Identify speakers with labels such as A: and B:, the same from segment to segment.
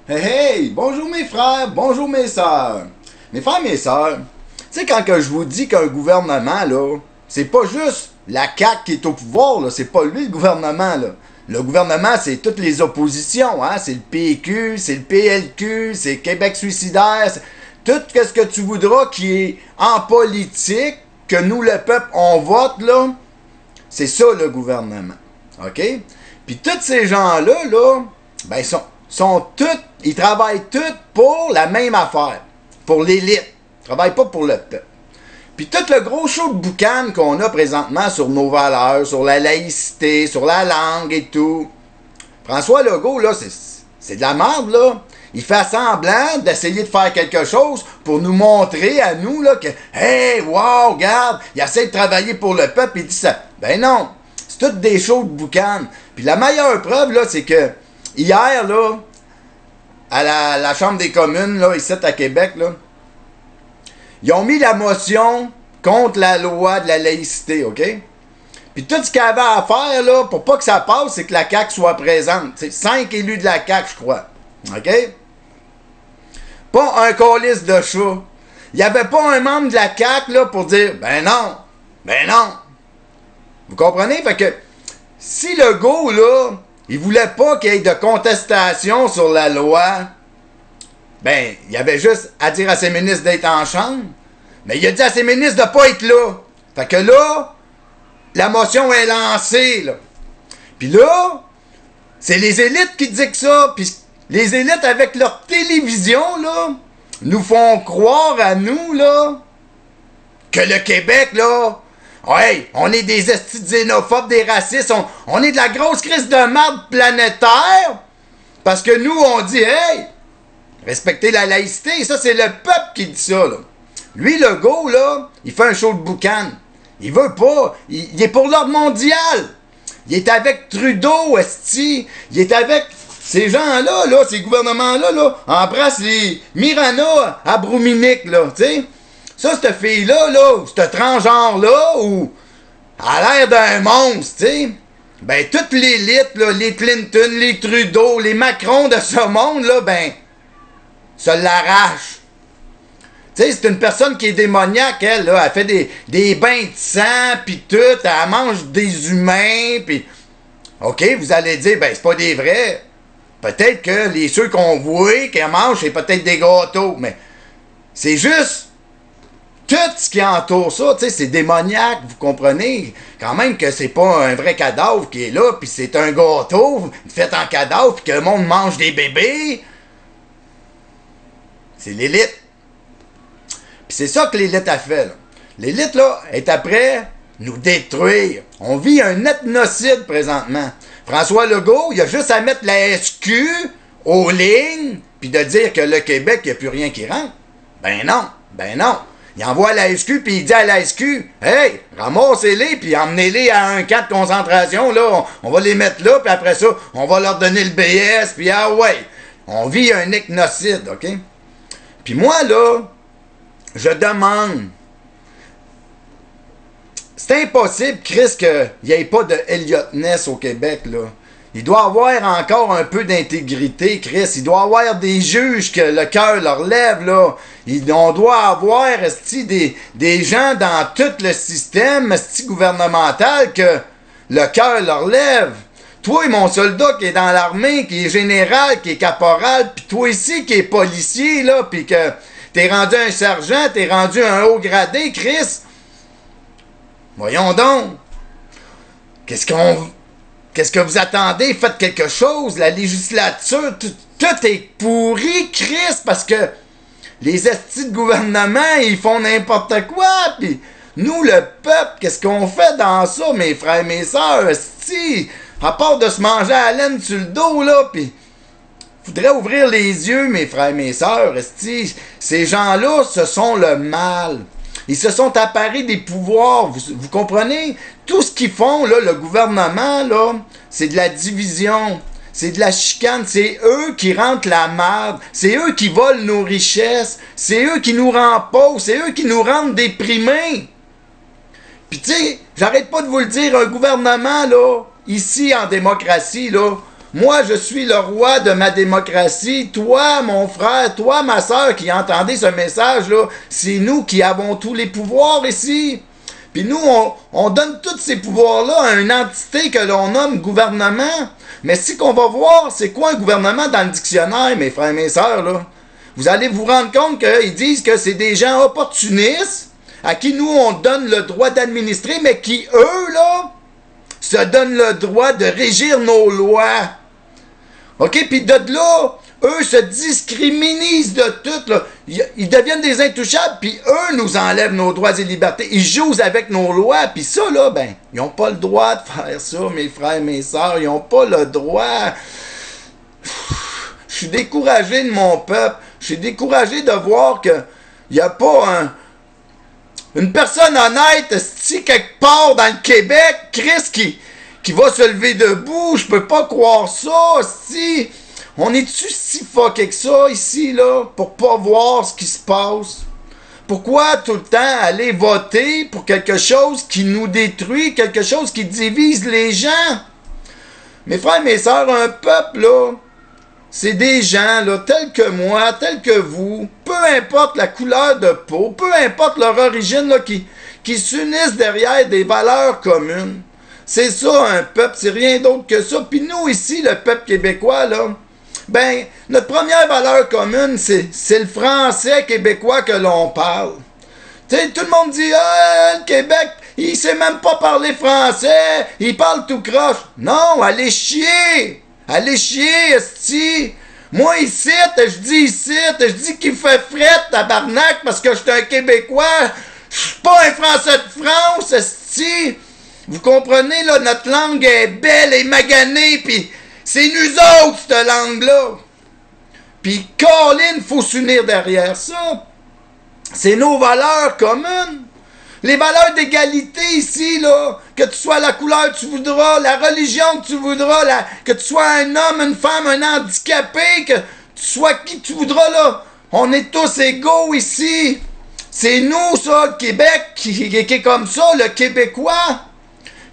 A: Hey hey, bonjour mes frères, bonjour mes sœurs. Mes frères, mes sœurs, tu sais quand que je vous dis qu'un gouvernement, là, c'est pas juste la CAQ qui est au pouvoir, là, c'est pas lui le gouvernement, là. Le gouvernement, c'est toutes les oppositions, hein, c'est le PQ, c'est le PLQ, c'est Québec suicidaire, c'est tout ce que tu voudras qui est en politique, que nous, le peuple, on vote, là, c'est ça le gouvernement, ok? Puis tous ces gens-là, là, ben, sont tous, ils travaillent tous pour la même affaire, pour l'élite. Ils travaillent pas pour le peuple. Puis tout le gros show de boucan qu'on a présentement sur nos valeurs, sur la laïcité, sur la langue et tout. François Legault, là, c'est de la merde, là. Il fait semblant d'essayer de faire quelque chose pour nous montrer à nous, là, que, hey, wow, regarde, il essaie de travailler pour le peuple, il dit ça. Ben non, c'est toutes des shows de boucan. Puis la meilleure preuve, là, c'est que hier, là, à la Chambre des communes, là, ici à Québec, là, ils ont mis la motion contre la loi de la laïcité, OK? Puis tout ce qu'il y avait à faire, là, pour pas que ça passe, c'est que la CAQ soit présente. C'est 5 élus de la CAQ, je crois. OK? Pas un calice de chat. Il n'y avait pas un membre de la CAQ, là, pour dire, ben non, ben non. Vous comprenez? Fait que, si le go, là, il voulait pas qu'il y ait de contestation sur la loi, ben, il avait juste à dire à ses ministres d'être en chambre. Mais il a dit à ses ministres de pas être là. Fait que là, la motion est lancée, là. Puis là, c'est les élites qui disent ça. Puis les élites, avec leur télévision, là, nous font croire à nous, là, que le Québec, là, ouais, on est des estis xénophobes, des racistes, on est de la grosse crise de marde planétaire, parce que nous, on dit, hey, respectez la laïcité, ça, c'est le peuple qui dit ça, là. Lui, le go, là, il fait un show de boucan. Il veut pas, il est pour l'ordre mondial. Il est avec Trudeau, esti. Il est avec ces gens-là, là, ces gouvernements-là, là, embrassent les Mirana à Brouminique, là, tu sais. Ça, cette fille-là, là, ce transgenre-là, où elle a l'air d'un monstre, tu sais. Ben, toute l'élite, là, les Clinton, les Trudeau, les Macron de ce monde, là, ben, ça l'arrache. Tu sais, c'est une personne qui est démoniaque, elle, là. Elle fait des bains de sang, pis tout. Elle mange des humains, pis... OK, vous allez dire, ben, c'est pas des vrais. Peut-être que ceux qu'on voit qu'elle mange, c'est peut-être des gâteaux, mais c'est juste... Tout ce qui entoure ça, tu sais, c'est démoniaque, vous comprenez? Quand même que c'est pas un vrai cadavre qui est là, puis c'est un gâteau fait en cadavre, puis que le monde mange des bébés. C'est l'élite. Puis c'est ça que l'élite a fait, là. L'élite, là, est après nous détruire. On vit un ethnocide présentement. François Legault, il a juste à mettre la SQ aux lignes, puis de dire que le Québec, il n'y a plus rien qui rentre. Ben non, ben non. Il envoie la SQ, puis il dit à la SQ, « Hey, ramassez-les, puis emmenez-les à un camp de concentration, là, on va les mettre là, puis après ça, on va leur donner le BS, puis ah ouais, on vit un ethnocide, OK? » Puis moi, là, je demande, c'est impossible, Chris, qu'il n'y ait pas de Elliot Ness au Québec, là. Il doit avoir encore un peu d'intégrité, Chris. Il doit avoir des juges que le cœur leur lève, là. On doit avoir, des gens dans tout le système, gouvernemental, que le cœur leur lève. Toi, mon soldat qui est dans l'armée, qui est général, qui est caporal, puis toi ici qui est policier, là, puis que t'es rendu un sergent, t'es rendu un haut gradé, Chris. Voyons donc. Qu'est-ce que vous attendez? Faites quelque chose. La législature, tout est pourri, Chris, parce que les estis de gouvernement, ils font n'importe quoi. Puis nous, le peuple, qu'est-ce qu'on fait dans ça, mes frères et mes sœurs, esti? À part de se manger à la laine sur le dos, là, puis faudrait ouvrir les yeux, mes frères et mes sœurs, esti. Ces gens-là, ce sont le mal. Ils se sont apparés des pouvoirs, vous comprenez? Tout ce qu'ils font, là, le gouvernement, là, c'est de la division, c'est de la chicane, c'est eux qui rentrent la merde, c'est eux qui volent nos richesses, c'est eux qui nous rendent pauvres, c'est eux qui nous rendent déprimés. Puis tu sais, j'arrête pas de vous le dire, un gouvernement, là, ici en démocratie, là, Moi, je suis le roi de ma démocratie. Toi, mon frère, toi, ma soeur, qui entendez ce message-là, c'est nous qui avons tous les pouvoirs ici. Puis nous, on donne tous ces pouvoirs-là à une entité que l'on nomme gouvernement. Mais si qu'on va voir, c'est quoi un gouvernement dans le dictionnaire, mes frères et mes sœurs, là? Vous allez vous rendre compte qu'ils disent que c'est des gens opportunistes à qui nous, on donne le droit d'administrer, mais qui, eux, là, se donnent le droit de régir nos lois. OK? Puis de là, eux se discriminent de tout. Là. Ils deviennent des intouchables, puis eux nous enlèvent nos droits et libertés. Ils jouent avec nos lois, puis ça, là, ben, ils n'ont pas le droit de faire ça, mes frères et mes sœurs. Ils n'ont pas le droit. Je suis découragé de mon peuple. Je suis découragé de voir qu'il n'y a pas une personne honnête, si quelque part dans le Québec, Chris, qui va se lever debout. Je peux pas croire ça, si. On est-tu si fucké que ça, ici, là, pour pas voir ce qui se passe? Pourquoi tout le temps aller voter pour quelque chose qui nous détruit, quelque chose qui divise les gens? Mes frères et mes sœurs, un peuple, là, c'est des gens, là, tels que moi, tels que vous, peu importe la couleur de peau, peu importe leur origine, là, qui s'unissent derrière des valeurs communes. C'est ça, un peuple, c'est rien d'autre que ça. Puis nous, ici, le peuple québécois, là, ben, notre première valeur commune, c'est le français québécois que l'on parle. Tu sais, tout le monde dit, ah, le Québec, il sait même pas parler français, il parle tout croche. Non, allez chier! Allez chier, esti! Moi, ici, je dis qu'il fait fret, tabarnak, parce que je suis un Québécois. Je suis pas un Français de France, esti! Vous comprenez, là, notre langue est belle et maganée, pis c'est nous autres, cette langue-là. Pis, Colin, faut s'unir derrière ça. C'est nos valeurs communes. Les valeurs d'égalité ici, là, que tu sois la couleur que tu voudras, la religion que tu voudras, que tu sois un homme, une femme, un handicapé, que tu sois qui tu voudras, là. On est tous égaux ici. C'est nous, ça, le Québec, qui est comme ça, le Québécois.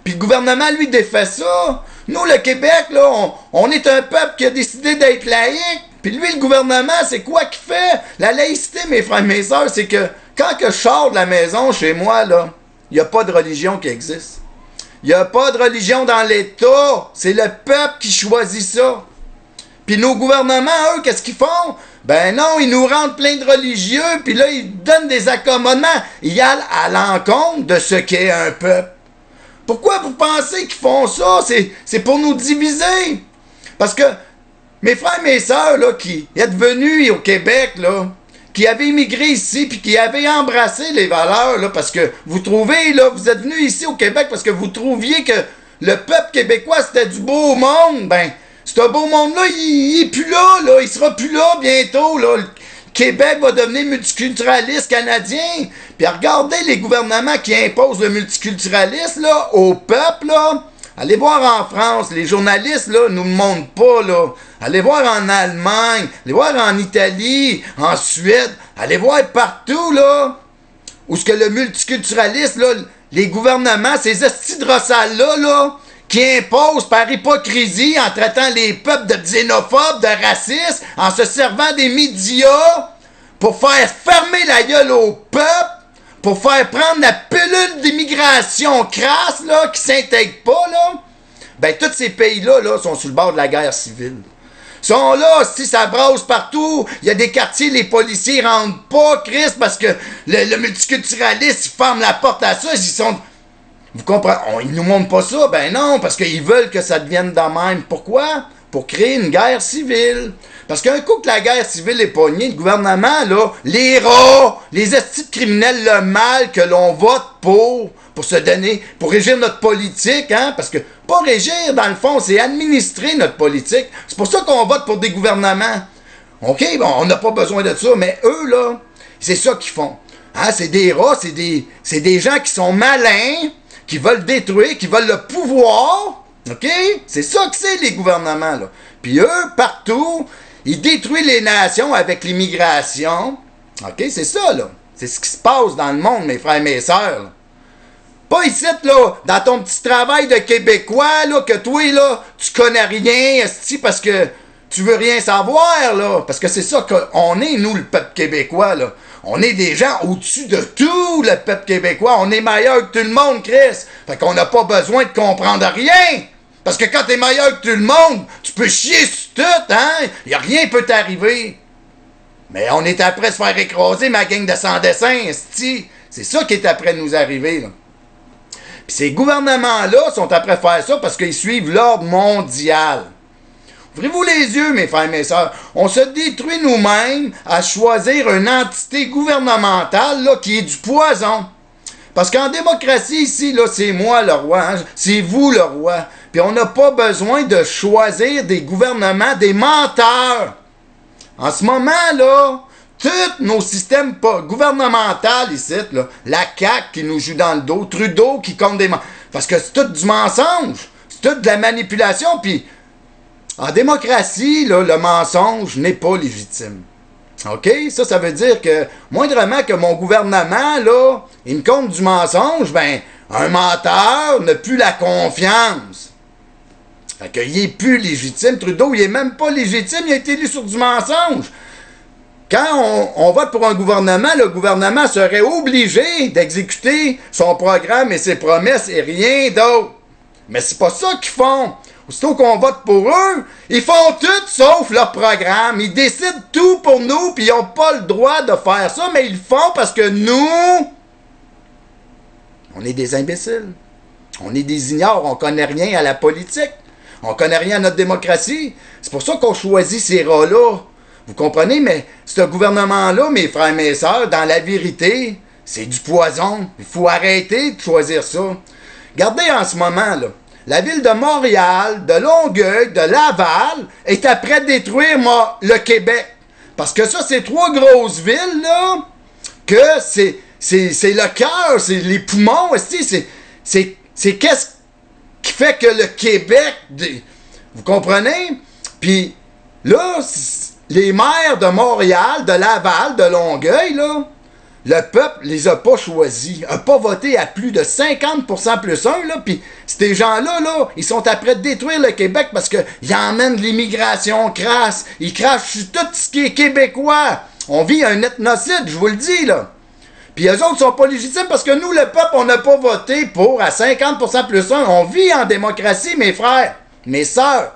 A: Puis le gouvernement, lui, défait ça. Nous, le Québec, là, on est un peuple qui a décidé d'être laïque. Puis lui, le gouvernement, c'est quoi qu'il fait? La laïcité, mes frères et mes sœurs, c'est que quand que je sors de la maison chez moi, là, il n'y a pas de religion qui existe. Il n'y a pas de religion dans l'État. C'est le peuple qui choisit ça. Puis nos gouvernements, eux, qu'est-ce qu'ils font? Ben non, ils nous rendent plein de religieux, puis là, ils donnent des accommodements. Ils allent à l'encontre de ce qu'est un peuple. Pourquoi vous pensez qu'ils font ça? C'est pour nous diviser. Parce que mes frères et mes sœurs, là, qui êtes venus au Québec, là, qui avaient immigré ici, puis qui avaient embrassé les valeurs, là, parce que vous trouvez, là, vous êtes venus ici au Québec parce que vous trouviez que le peuple québécois, c'était du beau monde. Ben, ce beau monde-là, il est plus là, il sera plus là bientôt, là. Le Québec va devenir multiculturaliste canadien. Puis regardez les gouvernements qui imposent le multiculturalisme, là, au peuple, là. Allez voir en France, les journalistes, là, nous le montrent pas, là. Allez voir en Allemagne, allez voir en Italie, en Suède, allez voir partout, là, où ce que le multiculturalisme, là, les gouvernements, ces estis de rossales-là, là, qui imposent par hypocrisie en traitant les peuples de xénophobes, de racistes, en se servant des médias pour faire fermer la gueule au peuple, pour faire prendre la pilule d'immigration crasse, là, qui s'intègre pas, là, ben, tous ces pays-là, là, sont sur le bord de la guerre civile. Ils sont là, si ça brasse partout, il y a des quartiers, les policiers rentrent pas, Christ, parce que le multiculturaliste, il ferme la porte à ça, ils sont... Vous comprenez? Ils nous montrent pas ça, ben non, parce qu'ils veulent que ça devienne de même. Pourquoi? Pour créer une guerre civile. Parce qu'un coup que la guerre civile est pognée, le gouvernement, là, les rats, les estis de criminels, le mal que l'on vote pour se donner, pour régir notre politique, hein, parce que, pas régir, dans le fond, c'est administrer notre politique. C'est pour ça qu'on vote pour des gouvernements. OK, bon, on n'a pas besoin de ça, mais eux, là, c'est ça qu'ils font. Hein, c'est des rats, c'est des gens qui sont malins, qui veulent détruire, qui veulent le pouvoir. OK? C'est ça que c'est, les gouvernements, là. Puis eux, partout, ils détruisent les nations avec l'immigration. OK? C'est ça, là. C'est ce qui se passe dans le monde, mes frères et mes sœurs, là. Pas ici, là, dans ton petit travail de Québécois, là, que toi, là, tu connais rien, esti, parce que tu veux rien savoir, là. Parce que c'est ça qu'on est, nous, le peuple québécois, là. On est des gens au-dessus de tout, le peuple québécois. On est meilleur que tout le monde, Chris. Fait qu'on n'a pas besoin de comprendre rien. Parce que quand t'es meilleur que tout le monde, tu peux chier sur tout, hein? Y a rien peut t'arriver. Mais on est après se faire écraser, ma gang de sans-dessin, esti. C'est ça qui est après nous arriver, là. Puis ces gouvernements-là sont après faire ça parce qu'ils suivent l'ordre mondial. Ouvrez-vous les yeux, mes frères et mes sœurs. On se détruit nous-mêmes à choisir une entité gouvernementale là, qui est du poison. Parce qu'en démocratie, ici, là, c'est moi le roi, hein? C'est vous le roi. Puis on n'a pas besoin de choisir des gouvernements, des menteurs. En ce moment, là, tous nos systèmes gouvernementaux ici, là, la CAQ qui nous joue dans le dos, Trudeau qui compte des mensonges. Parce que c'est tout du mensonge. C'est tout de la manipulation. Puis en démocratie, là, le mensonge n'est pas légitime. OK? Ça veut dire que, moindrement que mon gouvernement, là, il me compte du mensonge, ben, un menteur n'a plus la confiance. Fait qu'il est plus légitime. Trudeau, il est même pas légitime, il a été élu sur du mensonge. Quand on vote pour un gouvernement, le gouvernement serait obligé d'exécuter son programme et ses promesses et rien d'autre. Mais c'est pas ça qu'ils font. Aussitôt qu'on vote pour eux, ils font tout sauf leur programme. Ils décident tout pour nous, puis ils n'ont pas le droit de faire ça, mais ils le font parce que nous, on est des imbéciles. On est des ignorants, on connaît rien à la politique. On connaît rien à notre démocratie. C'est pour ça qu'on choisit ces rats-là. Vous comprenez? Mais ce gouvernement-là, mes frères et mes sœurs, dans la vérité, c'est du poison. Il faut arrêter de choisir ça. Regardez en ce moment, là. La ville de Montréal, de Longueuil, de Laval est après de détruire le Québec. Parce que ça, c'est trois grosses villes, là, que c'est le cœur, c'est les poumons, c'est qu'est-ce qui fait que le Québec... Vous comprenez? Puis là, les maires de Montréal, de Laval, de Longueuil, là, le peuple les a pas choisis, a pas voté à plus de 50% plus 1, là, puis ces gens-là, là, ils sont après de détruire le Québec parce qu'ils emmènent de l'immigration crasse, ils crachent sur tout ce qui est québécois. On vit un ethnocide, je vous le dis, là. Puis eux autres sont pas légitimes parce que nous, le peuple, on n'a pas voté pour à 50% plus 1. On vit en démocratie, mes frères, mes sœurs.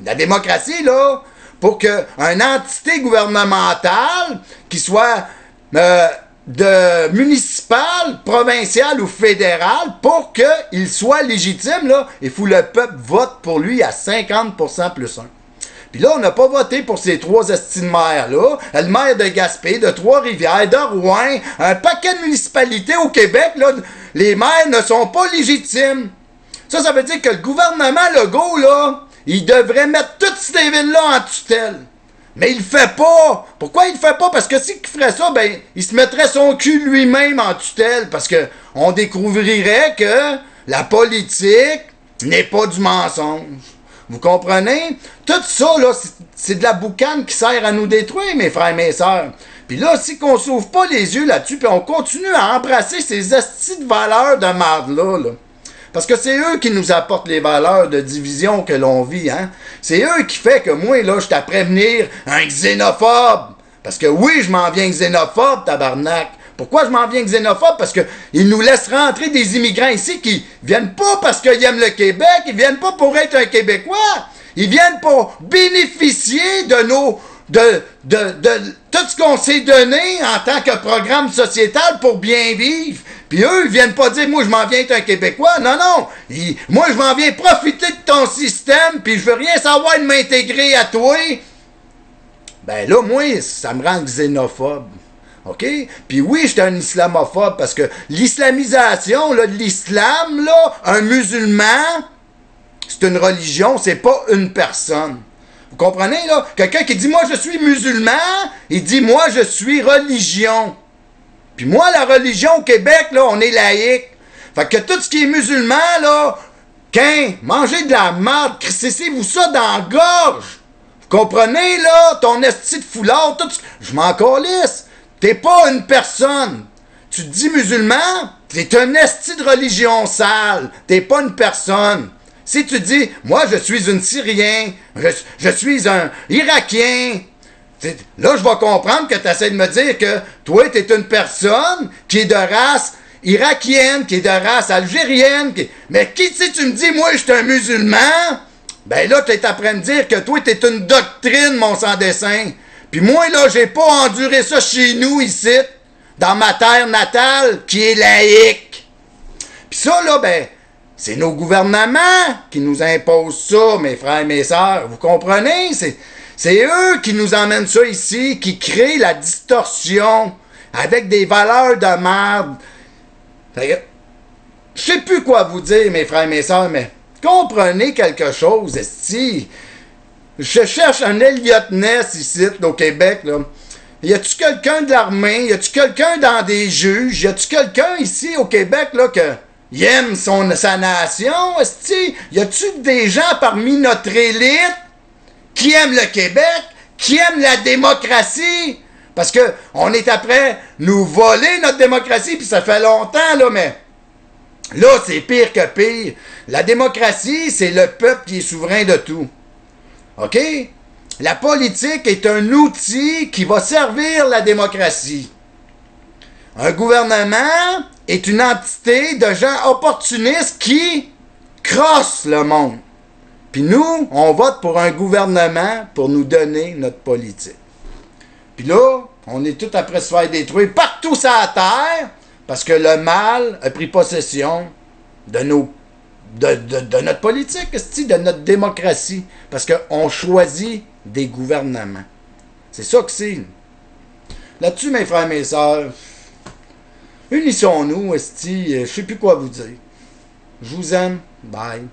A: La démocratie, là, pour qu'une entité gouvernementale qui soit de municipal, provincial ou fédéral, pour qu'il soit légitime, là, il faut que le peuple vote pour lui à 50% plus 1. Puis là, on n'a pas voté pour ces trois estimes maires-là. Le maire de Gaspé, de Trois-Rivières, de Rouen, un paquet de municipalités au Québec, là, les maires ne sont pas légitimes. Ça veut dire que le gouvernement Legault, là, il devrait mettre toutes ces villes-là en tutelle. Mais il le fait pas. Pourquoi il le fait pas? Parce que s'il ferait ça, ben, il se mettrait son cul lui-même en tutelle. Parce que on découvrirait que la politique n'est pas du mensonge. Vous comprenez? Tout ça, là, c'est de la boucane qui sert à nous détruire, mes frères et mes sœurs. Puis là, si qu'on s'ouvre pas les yeux là-dessus, puis on continue à embrasser ces astis de valeurs de marde-là, là. Parce que c'est eux qui nous apportent les valeurs de division que l'on vit, hein. C'est eux qui fait que moi, là, je suis à prévenir un xénophobe. Parce que oui, je m'en viens xénophobe, tabarnak. Pourquoi je m'en viens xénophobe? Parce qu'ils nous laissent rentrer des immigrants ici qui viennent pas parce qu'ils aiment le Québec, ils viennent pas pour être un Québécois. Ils viennent pour bénéficier de tout ce qu'on s'est donné en tant que programme sociétal pour bien vivre. Puis eux, ils viennent pas dire, moi, je m'en viens être un Québécois. Non, non. Moi, je m'en viens profiter de ton système, puis je veux rien savoir de m'intégrer à toi. Ben là, moi, ça me rend xénophobe. OK? Puis oui, j'étais un islamophobe, parce que l'islamisation, là, de l'islam, là, un musulman, c'est une religion, c'est pas une personne. Vous comprenez, là? Quelqu'un qui dit, moi, je suis musulman, il dit, moi, je suis religion. Puis moi, la religion au Québec, là, on est laïque. Fait que tout ce qui est musulman, là, mangez de la merde, crissez-vous ça dans la gorge. Vous comprenez, là? Ton esti de foulard, tout... Je m'en calisse. T'es pas une personne. Tu te dis musulman, T'es un esti de religion sale. T'es pas une personne. Si tu dis, moi, je suis une Syrien, je suis un Irakien, là, je vais comprendre que tu essaies de me dire que toi, tu es une personne qui est de race irakienne, qui est de race algérienne. Mais si tu me dis, moi, je suis un musulman, ben là, tu es en train de dire que toi, tu es une doctrine, mon sans-dessin. Puis moi, là, j'ai pas enduré ça chez nous, ici, dans ma terre natale, qui est laïque. Puis ça, là, ben, c'est nos gouvernements qui nous imposent ça, mes frères et mes sœurs. Vous comprenez? C'est eux qui nous emmènent ça ici, qui créent la distorsion avec des valeurs de merde. Je sais plus quoi vous dire, mes frères et mes sœurs, mais comprenez quelque chose, esti. Je cherche un Elliot Ness ici, au Québec, là. Y a-tu quelqu'un de l'armée? Y a-tu quelqu'un dans des juges? Y a-tu quelqu'un ici au Québec, là, il aime sa nation, esti? Y a-tu des gens parmi notre élite qui aiment le Québec, qui aiment la démocratie? Parce que on est après nous voler notre démocratie, puis ça fait longtemps, là, mais là, c'est pire que pire. La démocratie, c'est le peuple qui est souverain de tout. OK? La politique est un outil qui va servir la démocratie. Un gouvernement est une entité de gens opportunistes qui crossent le monde. Puis nous, on vote pour un gouvernement pour nous donner notre politique. Puis là, on est tout après se faire détruire partout sur la terre parce que le mal a pris possession de notre politique, de notre démocratie. Parce qu'on choisit des gouvernements. C'est ça que c'est. Là-dessus, mes frères et mes sœurs, unissons-nous, esti, je sais plus quoi vous dire. Je vous aime. Bye.